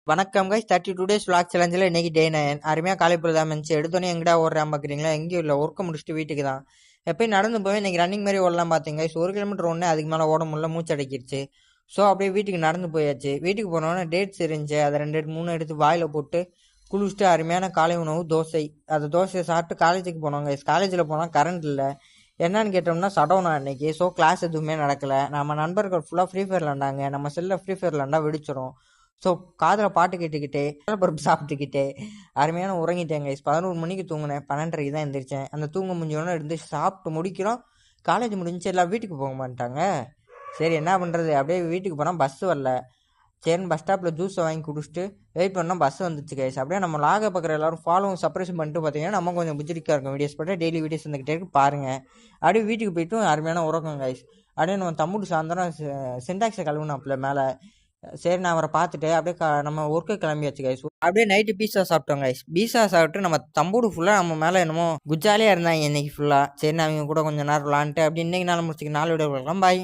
வணக்கம் guys 32 days vlog சேலஞ்சில் இன்னைக்கு டே 9 அருமையாக காலை பொழுதாம இருந்துச்சு. எடுத்தோன்னே எங்கடா ஓடுறான் பார்க்குறீங்களா? எங்கேயும் இல்லை, ஒர்க்கை முடிச்சுட்டு வீட்டுக்கு தான். எப்பயும் நடந்து போய் இன்னைக்கு ரன்னிங் மாதிரி ஓடலாம் பார்த்தீங்க கைஸ். 1 கிலோமீட்டர் ஒன்று அதுக்கு மேலே ஓட முடியல, மூச்சு அடைக்கிடுச்சு. ஸோ அப்படியே வீட்டுக்கு நடந்து போயாச்சு. வீட்டுக்கு போனோன்னே டேட்ஸ் இருந்துச்சு, அதை 2 3 எடுத்து வாயில் போட்டு குளிச்சுட்டு அருமையான காலை உணவு தோசை. அந்த தோசையை சாப்பிட்டு காலேஜுக்கு போனோம் கைஸ். காலேஜில் போனால் கரண்ட் இல்லை. என்னன்னு கேட்டோம்னா சடவுனா அன்னைக்கு. ஸோ கிளாஸ் எதுவுமே நடக்கலை. நம்ம நண்பர்கள் ஃபுல்லாக ஃப்ரீ ஃபயர் விளாண்டாங்க. நம்ம செல்லில் ஃப்ரீ ஃபயர் விளாண்டா வெடிச்சிடும். ஸோ காதில் பாட்டு கேட்டுக்கிட்டே பருப்பு சாப்பிட்டுக்கிட்டே அருமையான உறங்கிட்டேன் கைஸ். 11 மணிக்கு தூங்கினேன், 12:30 தான் எழுந்திரிச்சேன். அந்த தூங்க முடிஞ்சோடனே இருந்து சாப்பிட்டு முடிக்கிறோம். காலேஜ் முடிஞ்சு எல்லாம் வீட்டுக்கு போக மாட்டாங்க. சரி என்ன பண்ணுறது, அப்படியே வீட்டுக்கு போனால் பஸ்ஸு வரல. சரின்னு பஸ் ஸ்டாப்பில் ஜூஸை வாங்கி குடிச்சிட்டு வெயிட் பண்ணோம். பஸ் வந்துச்சு கைஸ். அப்படியே நம்ம லாக பார்க்குற எல்லாரும் ஃபாலோவும் சப்ரேஷன் பண்ணிட்டு பார்த்தீங்கன்னா நம்ம கொஞ்சம் புஜிரிக்காக இருக்கும். வீடியோஸ் போட்டு டெய்லி வீடியோஸ் வந்துக்கிட்டே இருக்கு பாருங்கள். அப்படியே வீட்டுக்கு போய்ட்டும் அருமையான உறக்கம் கைஸ். அப்படியே நம்ம தம்புடு சாயந்தரம் சின்டாக்ஸை கழுவுனாப்புல மேலே. சரி நான் அவரை பார்த்துட்டு அப்படியே நம்ம ஒர்க்கு கிளம்பியாச்சு கைஸ். அப்படியே நைட்டு பீஸா சாப்பிட்டோம் கைஸ். பீஸா சாப்பிட்டு நம்ம தம்பூடு ஃபுல்லாக நம்ம மேலே என்னமோ குஜாலியாக இருந்தாங்க இன்னைக்கு ஃபுல்லாக. சரி நான் அவங்க கூட கொஞ்சம் நேரம் விளாண்டுட்டு அப்படி இன்னைக்கு நாள் முடிச்சுக்கு 4 வீடியோ பாய்.